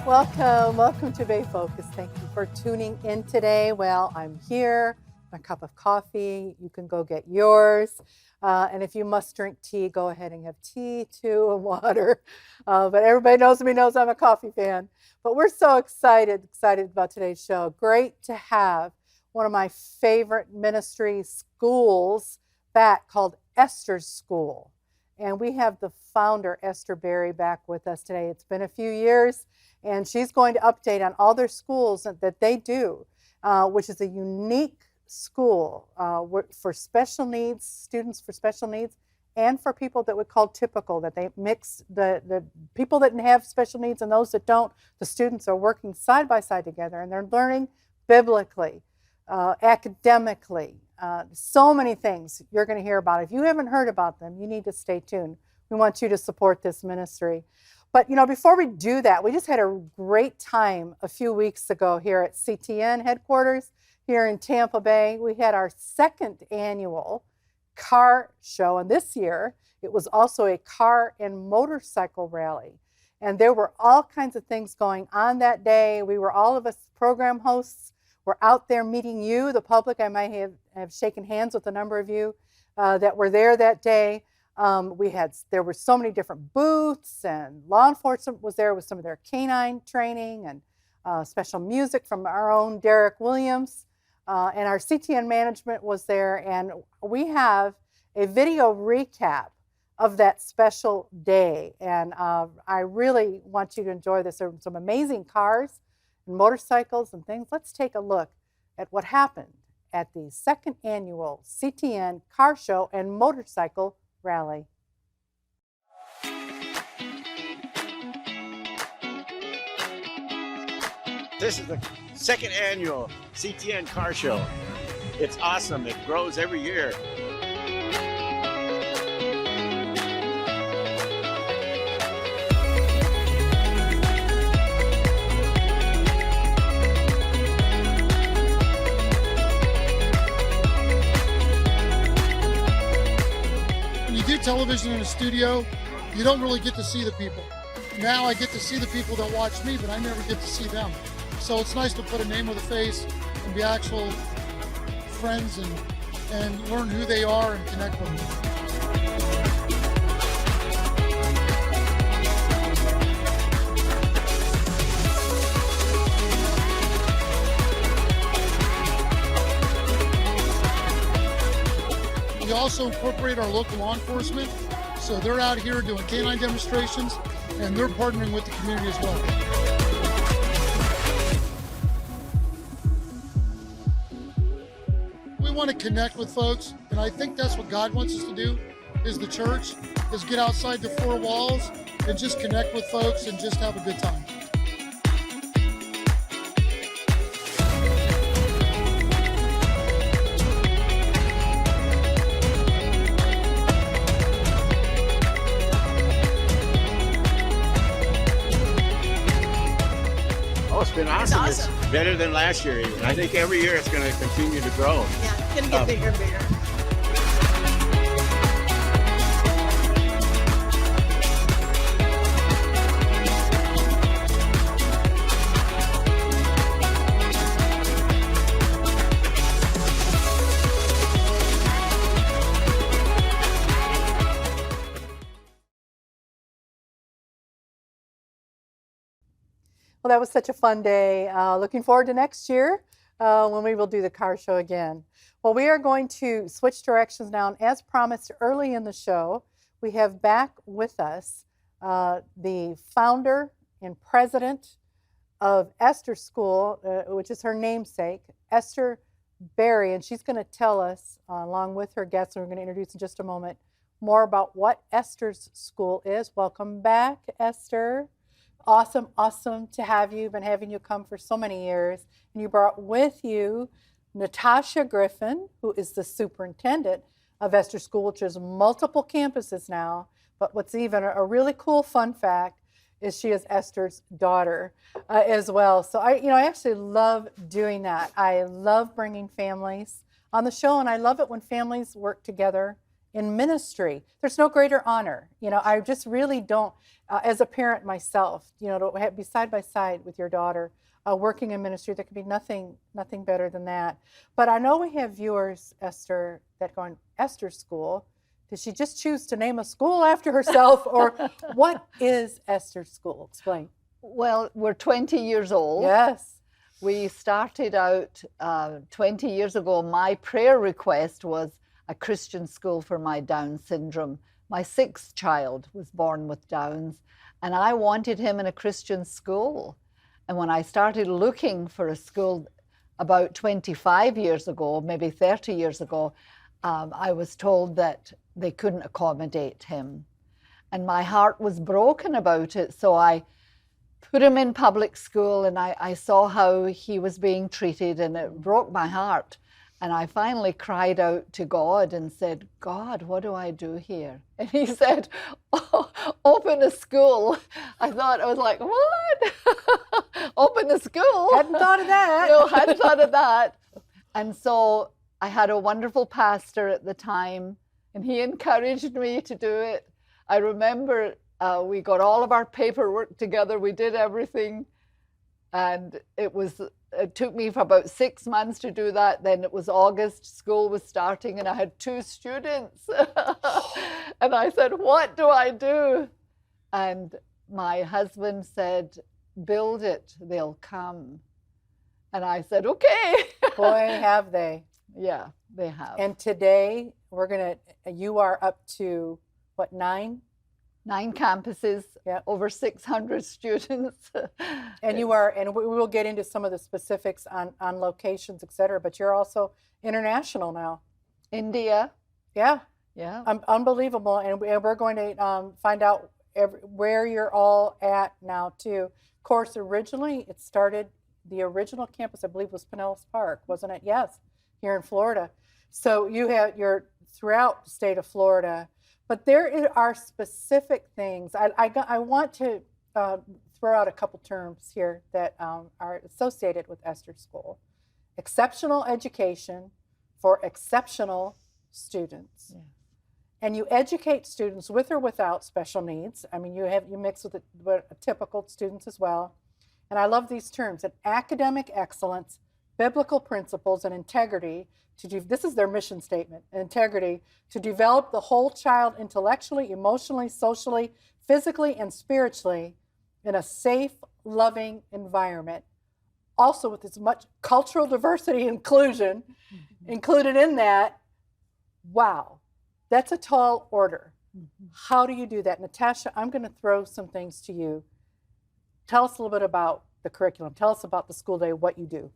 Welcome to Bay Focus. Thank you for tuning in today. Well, I'm here, a cup of coffee. You can go get yours. And if you must drink tea, go ahead and have tea too and water. But everybody knows I'm a coffee fan. But we're so excited about today's show. Great to have one of my favorite ministry schools back called Esther's School. And we have the founder, Esther Berry, back with us today. It's been a few years. And she's going to update on all their schools that they do, which is a unique school for special needs, students for special needs, and for people that we call typical, that they mix the people that have special needs and those that don't. The students are working side by side together, and they're learning biblically, academically, so many things you're going to hear about. If you haven't heard about them, you need to stay tuned. We want you to support this ministry. But, before we do that, we just had a great time a few weeks ago here at CTN headquarters here in Tampa Bay. We had our second annual car show, and this year it was also a car and motorcycle rally. And there were all kinds of things going on that day. All of us program hosts were out there meeting you, the public. I might have shaken hands with a number of you that were there that day. There were so many different booths, and law enforcement was there with some of their canine training and special music from our own Derek Williams, and our CTN management was there, and we have a video recap of that special day, and I really want you to enjoy this. There were some amazing cars and motorcycles and things. Let's take a look at what happened at the second annual CTN Car Show and Motorcycle Rally. This is the second annual CTN Car Show. It's awesome. It grows every year. Television in a studio, you don't really get to see the people. Now I get to see the people that watch me, but I never get to see them. So it's nice to put a name with a face and be actual friends and learn who they are and connect with them. We also incorporate our local law enforcement, so they're out here doing canine demonstrations, and they're partnering with the community as well. We want to connect with folks, and I think that's what God wants us to do, is the church, is get outside the four walls and just connect with folks and just have a good time. It's been awesome. It's better than last year even. I think every year it's going to continue to grow. Yeah, it's going to get bigger and bigger. Well, that was such a fun day. Looking forward to next year when we will do the car show again. Well, we are going to switch directions now. And as promised early in the show, we have back with us the founder and president of Esther School, which is her namesake, Esther Berry. And she's going to tell us, along with her guests, and we're going to introduce in just a moment, more about what Esther's School is. Welcome back, Esther. Awesome to have you. Been having you come for so many years. And you brought with you Natasha Griffin, who is the superintendent of Esther School, which has multiple campuses now. But what's even a really cool fun fact is she is Esther's daughter as well. So I actually love doing that. I love bringing families on the show, and I love it when families work together in ministry. There's no greater honor. I just really don't, as a parent myself, to be side by side with your daughter working in ministry, there could be nothing better than that. But I know we have viewers, Esther, that go in Esther's school. Did she just choose to name a school after herself, or what is Esther's school? Explain. Well, we're 20 years old. Yes. We started out 20 years ago. My prayer request was a Christian school for my Down syndrome. My 6th child was born with Downs, and I wanted him in a Christian school. And when I started looking for a school about 25 years ago, maybe 30 years ago, I was told that they couldn't accommodate him. And my heart was broken about it. So I put him in public school, and I saw how he was being treated, and it broke my heart. And I finally cried out to God and said, God, what do I do here? And he said, oh, open a school. I was like, what? Open a school? Hadn't thought of that. No, hadn't thought of that. And so I had a wonderful pastor at the time, and he encouraged me to do it. I remember we got all of our paperwork together. We did everything. And it took me for about 6 months to do that. Then it was August, school was starting, and I had 2 students. And I said, what do I do? And my husband said, build it, they'll come. And I said, okay. Boy, have they. Yeah, they have. And today you are up to what, 9? 9 campuses, Yep. over 600 students. And you are, and we will get into some of the specifics on locations, et cetera, but you're also international now. India. Yeah. Yeah. Unbelievable. And we're going to find out where you're all at now, too. Of course, originally it started, the original campus, I believe, was Pinellas Park, wasn't it? Yes, here in Florida. So you're throughout the state of Florida. But there are specific things. I want to throw out a couple terms here that are associated with Esther School. Exceptional education for exceptional students. Yeah. And you educate students with or without special needs. I mean, you mix with typical students as well. And I love these terms: an academic excellence, biblical principles, and integrity. This is their mission statement: integrity, to develop the whole child intellectually, emotionally, socially, physically, and spiritually in a safe, loving environment. Also with as much cultural diversity and inclusion included in that. Wow, that's a tall order. How do you do that? Natasha, I'm going to throw some things to you. Tell us a little bit about the curriculum. Tell us about the school day, what you do.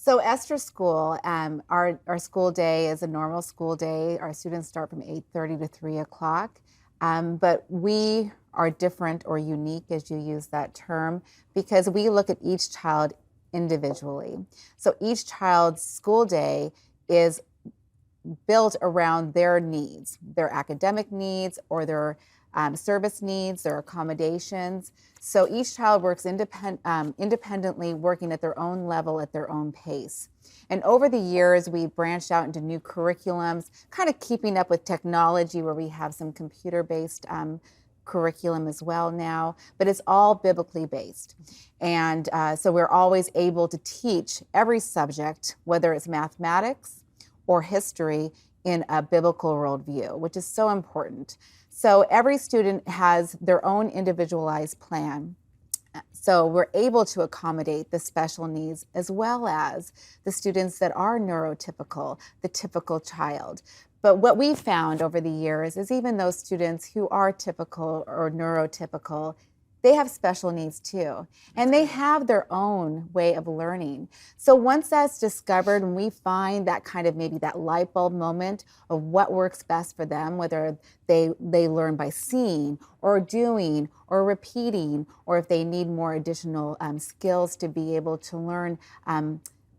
So Esther School, our school day is a normal school day. Our students start from 8:30 to 3 o'clock. But we are different or unique, as you use that term, because we look at each child individually. So each child's school day is built around their needs, their academic needs or their service needs, their accommodations. So each child works independently, working at their own level, at their own pace. And over the years, we branched out into new curriculums, kind of keeping up with technology, where we have some computer-based curriculum as well now, but it's all biblically based. And so we're always able to teach every subject, whether it's mathematics or history, in a biblical worldview, which is so important. So every student has their own individualized plan. So we're able to accommodate the special needs as well as the students that are neurotypical, the typical child. But what we found over the years is even those students who are typical or neurotypical, they have special needs too, and they have their own way of learning. So once that's discovered and we find that kind of maybe that light bulb moment of what works best for them, whether they learn by seeing or doing or repeating, or if they need more additional skills to be able to learn,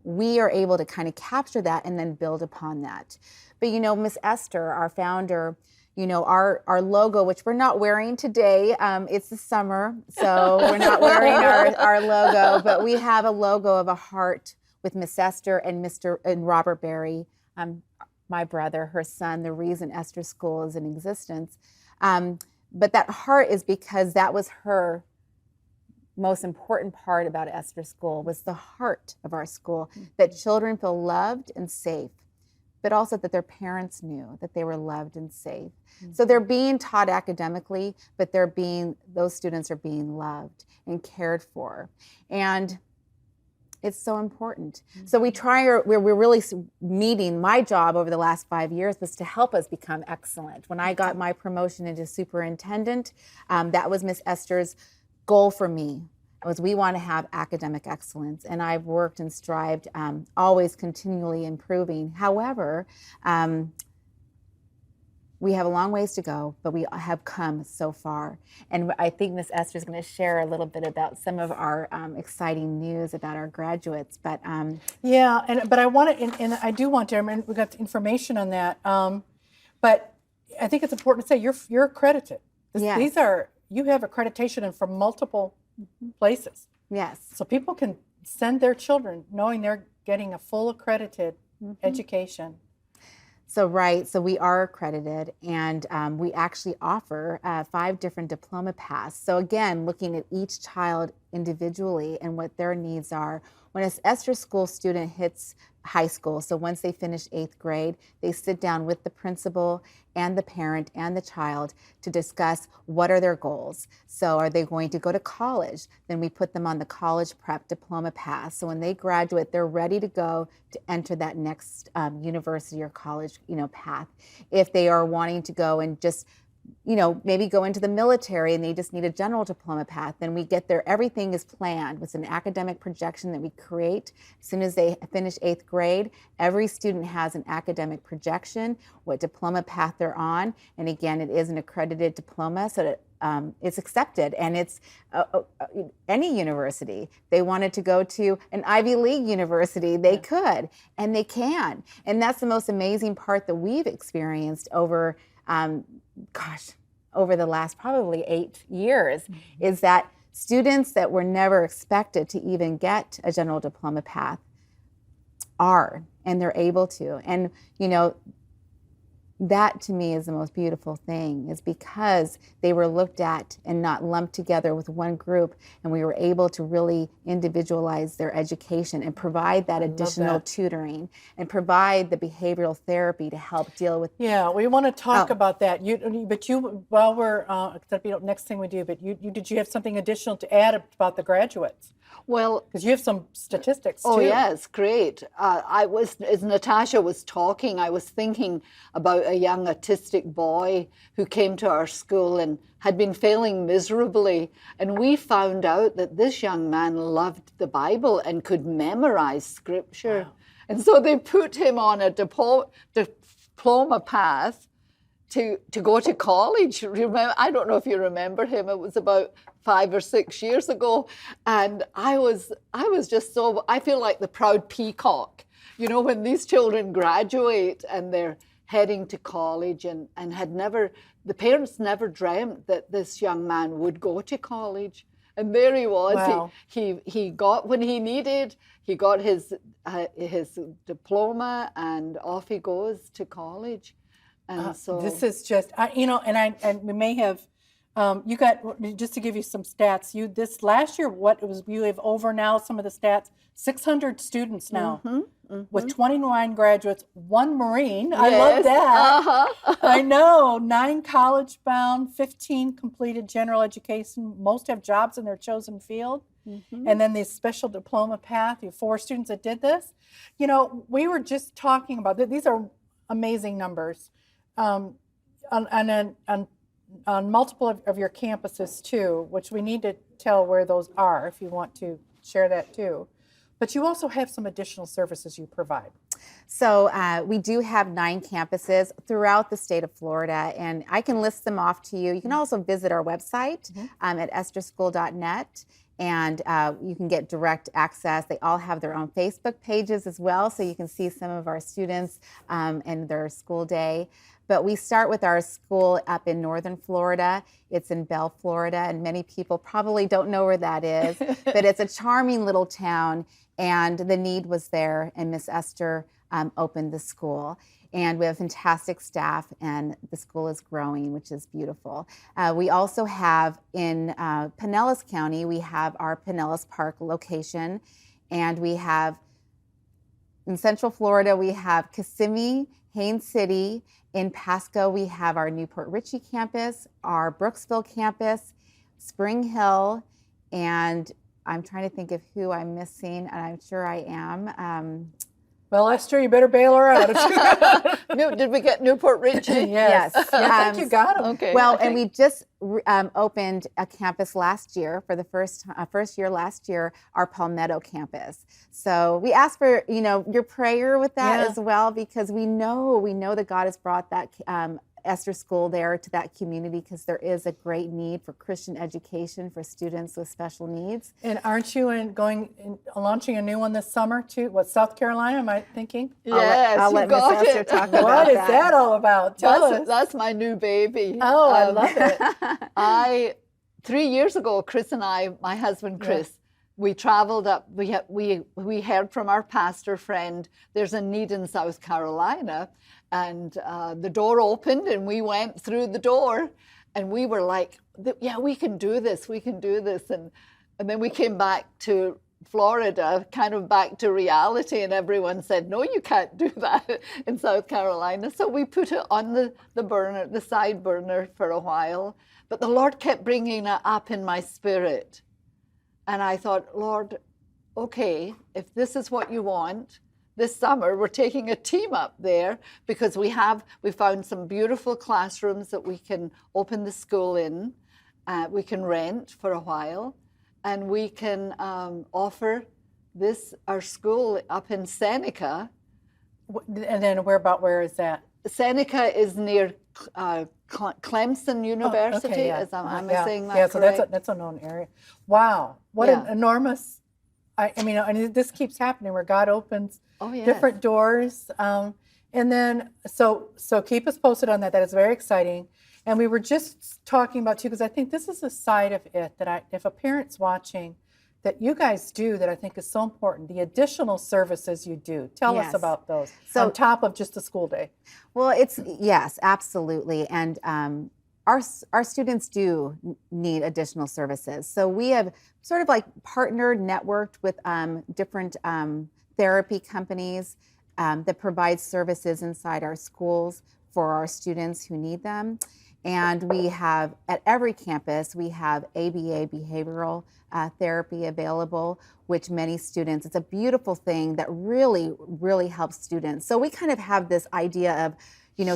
we are able to kind of capture that and then build upon that. But Miss Esther, our founder, our logo, which we're not wearing today, it's the summer, so we're not wearing our logo, but we have a logo of a heart with Miss Esther and Robert Barry, my brother, her son, the reason Esther School is in existence. But that heart is because that was her most important part about Esther School, was the heart of our school, that children feel loved and safe, but also that their parents knew that they were loved and safe. So they're being taught academically, but those students are being loved and cared for. And it's so important. So we're really meeting. My job over the last 5 years was to help us become excellent. When I got my promotion into superintendent, that was Miss Esther's goal for me, was we want to have academic excellence. And I've worked and strived, always continually improving. However, we have a long ways to go, but we have come so far. And I think Miss Esther is going to share a little bit about some of our exciting news about our graduates. But yeah, but I want to, and I do want to. I mean, we got information on that. But I think it's important to say you're accredited. Yes. These are, you have accreditation from multiple places. yes, So people can send their children knowing they're getting a full accredited education. so we are accredited, and we actually offer 5 different diploma paths. So again, looking at each child individually and what their needs are. When an Esther School student hits high school, so once they finish 8th grade, they sit down with the principal and the parent and the child to discuss what are their goals. So are they going to go to college? Then we put them on the college prep diploma path. So when they graduate, they're ready to go to enter that next university or college, path. If they are wanting to go and just maybe go into the military and they just need a general diploma path, then we get there. Everything is planned with an academic projection that we create. As soon as they finish 8th grade, every student has an academic projection, what diploma path they're on. And again, it is an accredited diploma, so that it's accepted, and it's any university. They wanted to go to an Ivy League university, they could, and they can. And that's the most amazing part that we've experienced over the last probably 8 years, is that students that were never expected to even get a general diploma path and they're able to. And, that to me is the most beautiful thing, is because they were looked at and not lumped together with one group, and we were able to really individualize their education and provide that additional tutoring and provide the behavioral therapy to help deal with. Yeah, we want to talk about that. While we're that'd be the next thing we do. But did you have something additional to add about the graduates? Well, Because you have some statistics oh too. yes, great. As Natasha was talking, I was thinking about a young autistic boy who came to our school and had been failing miserably. And we found out that this young man loved the Bible and could memorize scripture. Wow. And so they put him on a diploma path to go to college. Remember, I don't know if you remember him. It was about 5 or 6 years ago, and I was just so, I feel like the proud peacock, when these children graduate and they're heading to college, and the parents never dreamt that this young man would go to college. And there he was. Wow. He got what he needed. He got his diploma, and off he goes to college. And so this is just, and we may have, you got, just to give you some stats, this last year, you have over now some of the stats, 600 students now, with 29 graduates, 1 Marine. Yes. I love that. I know, 9 college bound, 15 completed general education. Most have jobs in their chosen field. And then the special diploma path, you have 4 students that did this. We were just talking about that. These are amazing numbers. On multiple of your campuses too, which we need to tell where those are if you want to share that too. But you also have some additional services you provide. So we do have 9 campuses throughout the state of Florida, and I can list them off to you. You can also visit our website at esterschool.net. And you can get direct access. They all have their own Facebook pages as well, so you can see some of our students and their school day. But we start with our school up in northern Florida. It's in Bell, Florida, and many people probably don't know where that is. But it's a charming little town, and the need was there, and Miss Esther opened the school. and we have fantastic staff, and the school is growing, which is beautiful. We also have in Pinellas County, we have our Pinellas Park location, and we have in Central Florida, we have Kissimmee, Haines City. In Pasco, we have our Newport Richey campus, our Brooksville campus, Spring Hill, and I'm trying to think of who I'm missing, and I'm sure I am. Well, Esther, you better bail her out. Did we get Newport Richey? Yes. I think you got them. Okay. Well, and we just opened a campus last year for the first year last year, our Palmetto campus. So we ask for your prayer with that as well, because we know that God has brought that Esther School there to that community, because there is a great need for Christian education for students with special needs. And aren't you launching a new one this summer too? What, South Carolina, am I thinking? Yes, I'll let Miss Esther talk about What is that all about? Tell us. That's my new baby. Oh, I love it. 3 years ago, Chris and I, my husband Chris, we traveled up. We heard from our pastor friend, there's a need in South Carolina, and the door opened, and we went through the door, and we were like, yeah, we can do this, and then we came back to Florida, kind of back to reality, and everyone said, no, you can't do that in South Carolina. So we put it on the side burner for a while, but the Lord kept bringing it up in my spirit. And I thought, Lord, okay, if this is what you want, this summer we're taking a team up there, because we found some beautiful classrooms that we can open the school in. We can rent for a while, and we can offer our school up in Seneca. And then where is that? Seneca is near Clemson University. Am I saying that correct? So that's a known area. Wow, what an enormous! I mean, and this keeps happening where God opens different doors, and then so keep us posted on that. That is very exciting. And we were just talking about too, because I think this is a side of it that if a parent's watching, that you guys do, that I think is so important, the additional services you do. Tell us about those, on top of just the school day. Well, yes, absolutely. And our students do need additional services. So we have sort of like partnered, networked with different therapy companies that provide services inside our schools for our students who need them. And we have, at every campus, we have ABA behavioral therapy available, which many students, it's a beautiful thing that really, really helps students. So we kind of have this idea of,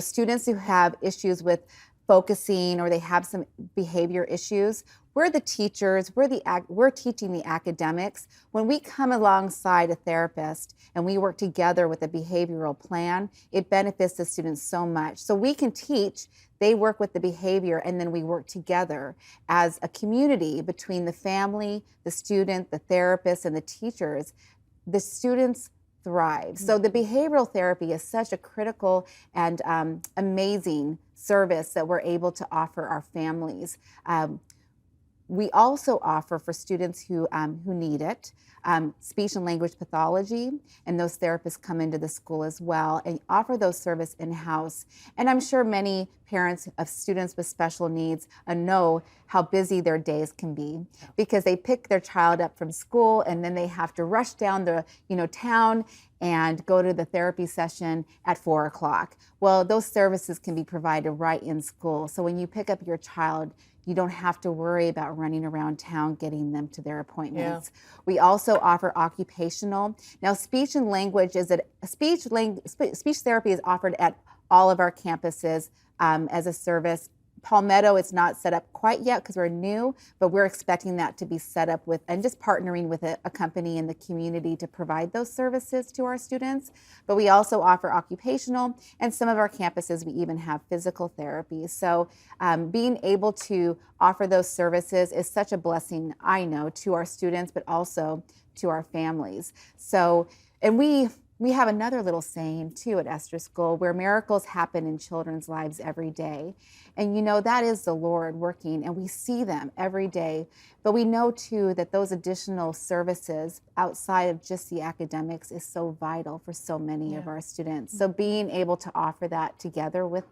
students who have issues with focusing, or they have some behavior issues. We're the teachers, we're teaching the academics. When we come alongside a therapist and we work together with a behavioral plan, it benefits the students so much. So we can teach, they work with the behavior, and then we work together as a community between the family, the student, the therapist, and the teachers. The students thrive. So the behavioral therapy is such a critical and amazing service that we're able to offer our families. We also offer for students who need it, speech and language pathology, and those therapists come into the school as well and offer those services in-house. And I'm sure many parents of students with special needs know how busy their days can be, because they pick their child up from school and then they have to rush down the town and go to the therapy session at 4 o'clock. Well, those services can be provided right in school. So when you pick up your child, you don't have to worry about running around town getting them to their appointments. Yeah. We also offer occupational. Now, speech and language speech therapy is offered at all of our campuses as a service. Palmetto, it's not set up quite yet because we're new, but we're expecting that to be set up with, and just partnering with a company in the community to provide those services to our students. But we also offer occupational, and some of our campuses, we even have physical therapy. So being able to offer those services is such a blessing, I know, to our students, but also to our families. So, and we We have another little saying too at Esther School, where miracles happen in children's lives every day. And you know, that is the Lord working, and we see them every day. But we know too that those additional services outside of just the academics is so vital for so many of our students. So being able to offer that together with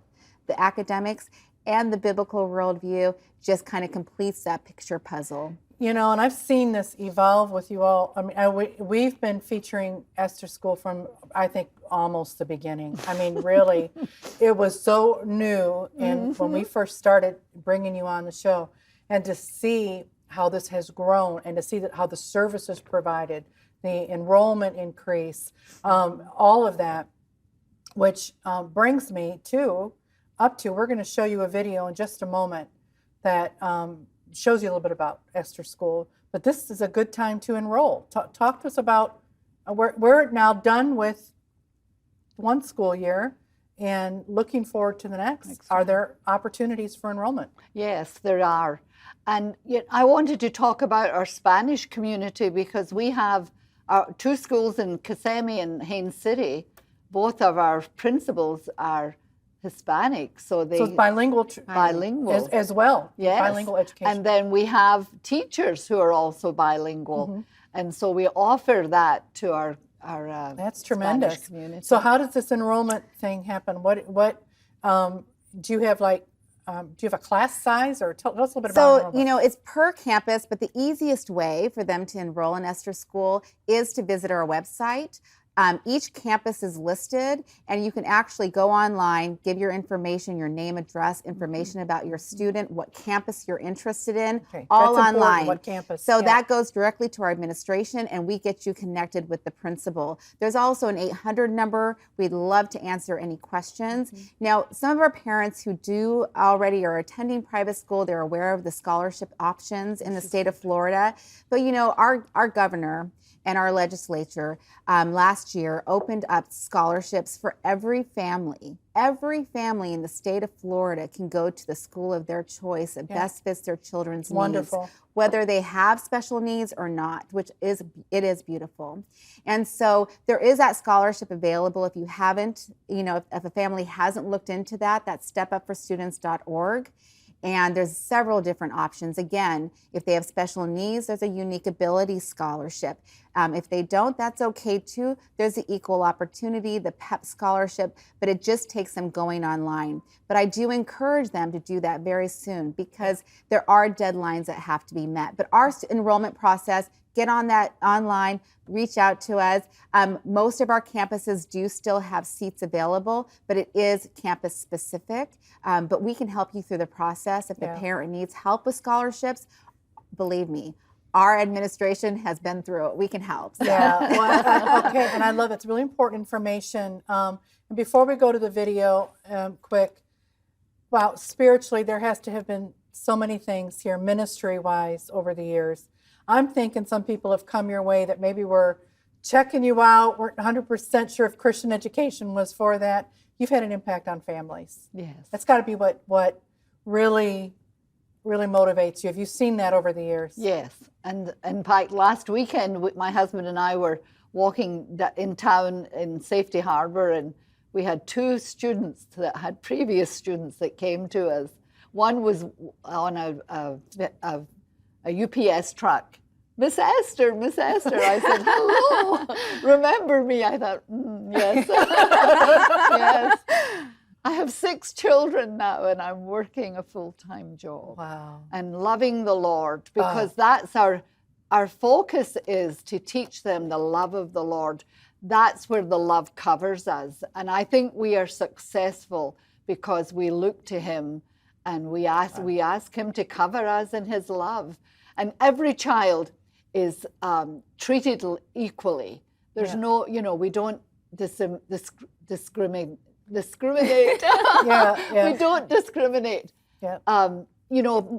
the academics and the biblical worldview just kind of completes that picture puzzle. You know, and I've seen this evolve with you all. I mean, we've been featuring Esther School from, I think, almost the beginning. I mean, really, it was so new. And when we first started bringing you on the show, and to see how this has grown, and to see that how the services provided, the enrollment increase, all of that, which brings me up to, we're going to show you a video in just a moment that shows you a little bit about Esther School, but this is a good time to enroll. Talk to us about, we're now done with one school year and looking forward to the next. Are there opportunities for enrollment? Yes, there are. And yet I wanted to talk about our Spanish community, because we have two schools in Kissimmee and Haines City. Both of our principals are Hispanic, so it's bilingual. Bilingual as well. Yes. Bilingual education. And then we have teachers who are also bilingual, and so we offer that to our that's tremendous. Spanish community. So how does this enrollment thing happen? What do you have, like? Do you have a class size, or tell us a little bit about enrollment? So, you know, it's per campus, but the easiest way for them to enroll in Esther School is to visit our website. Each campus is listed, and you can actually go online, give your information, your name, address, information about your student, what campus you're interested in, all That's online. important, what campus. So that goes directly to our administration, and we get you connected with the principal. There's also an 800 number. We'd love to answer any questions. Now, some of our parents who do already are attending private school, they're aware of the scholarship options in the state of Florida. But, you know, our governor and our legislature last year opened up scholarships for every family. Every family in the state of Florida can go to the school of their choice that best fits their children's needs, whether they have special needs or not, which is beautiful. And so there is that scholarship available. If you haven't, you know, if a family hasn't looked into that, that's stepupforstudents.org. And there's several different options. Again, if they have special needs, there's a unique ability scholarship. If they don't, that's okay too. There's the equal opportunity, the PEP scholarship, but it just takes them going online. But I do encourage them to do that very soon, because there are deadlines that have to be met. But our enrollment process, get on that online, reach out to us. Most of our campuses do still have seats available, but it is campus specific. But we can help you through the process. If the parent needs help with scholarships, believe me, our administration has been through it. We can help. So. Yeah, well, okay, and I love it. It's really important information. And before we go to the video, quick, wow, spiritually, there has to have been so many things here, ministry-wise, over the years. I'm thinking some people have come your way that maybe were checking you out, weren't 100% sure if Christian education was for that. You've had an impact on families. Yes. That's got to be what really motivates you. Have you seen that over the years? Yes. And in fact, last weekend, my husband and I were walking in town in Safety Harbor, and we had two students that had previous students that came to us. One was on a UPS truck. Miss Esther. I said, hello, remember me? I thought, yes. Yes. I have 6 children now, and I'm working a full-time job. Wow. And loving the Lord, because that's our focus, is to teach them the love of the Lord. That's where the love covers us. And I think we are successful because we look to him and we ask him to cover us in his love. And every child is treated equally. There's no, we don't discriminate. We don't discriminate. Yeah.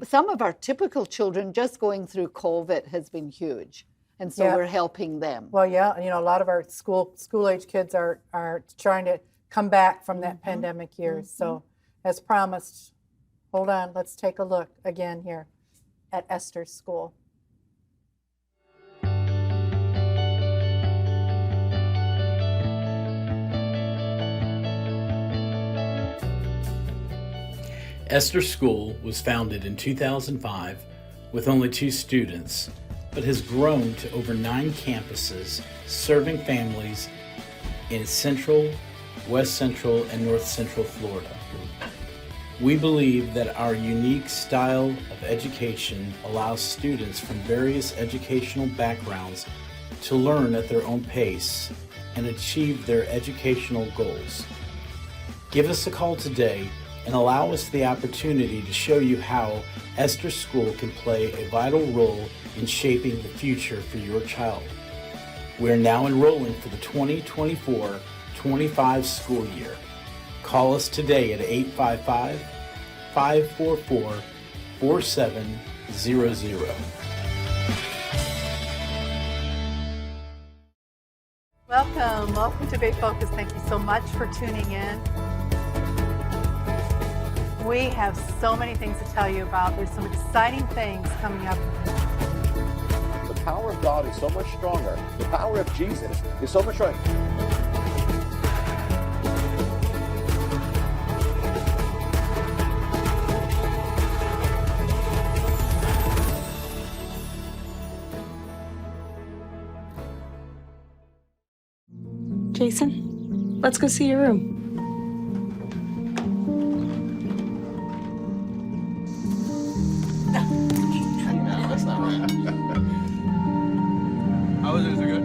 Some of our typical children just going through COVID has been huge. And so we're helping them. Well, yeah, a lot of our school age kids are trying to come back from that pandemic years. So as promised, hold on, let's take a look again here at Esther's school. Esther School was founded in 2005 with only 2 students, but has grown to over 9 campuses serving families in Central, West Central, and North Central Florida. We believe that our unique style of education allows students from various educational backgrounds to learn at their own pace and achieve their educational goals. Give us a call today and allow us the opportunity to show you how Esther School can play a vital role in shaping the future for your child. We are now enrolling for the 2024-25 school year. Call us today at 855-544-4700. Welcome to Bay Focus. Thank you so much for tuning in. We have so many things to tell you about. There's some exciting things coming up. The power of God is so much stronger. The power of Jesus is so much stronger. Jason, let's go see your room. That's not right. How is it? Is it good?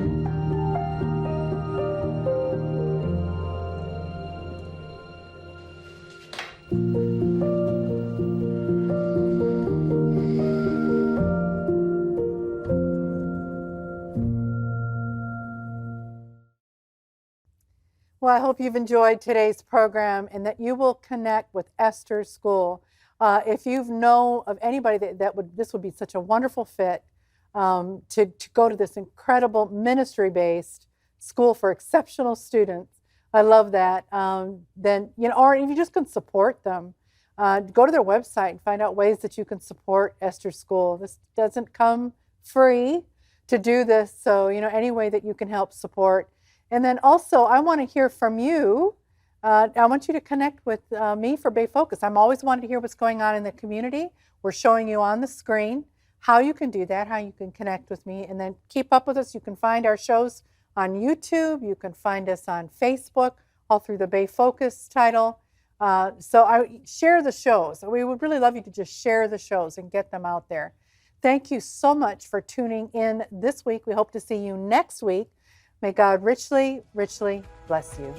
Well, I hope you've enjoyed today's program and that you will connect with Esther School. If you know of anybody this would be such a wonderful fit to go to this incredible ministry-based school for exceptional students. I love that. Then, or if you just can support them, go to their website and find out ways that you can support Esther School. This doesn't come free to do this, so any way that you can help support. And then also, I want to hear from you. I want you to connect with me for Bay Focus. I'm always wanting to hear what's going on in the community. We're showing you on the screen how you can do that, how you can connect with me, and then keep up with us. You can find our shows on YouTube. You can find us on Facebook, all through the Bay Focus title. So I share the shows. We would really love you to just share the shows and get them out there. Thank you so much for tuning in this week. We hope to see you next week. May God richly, richly bless you.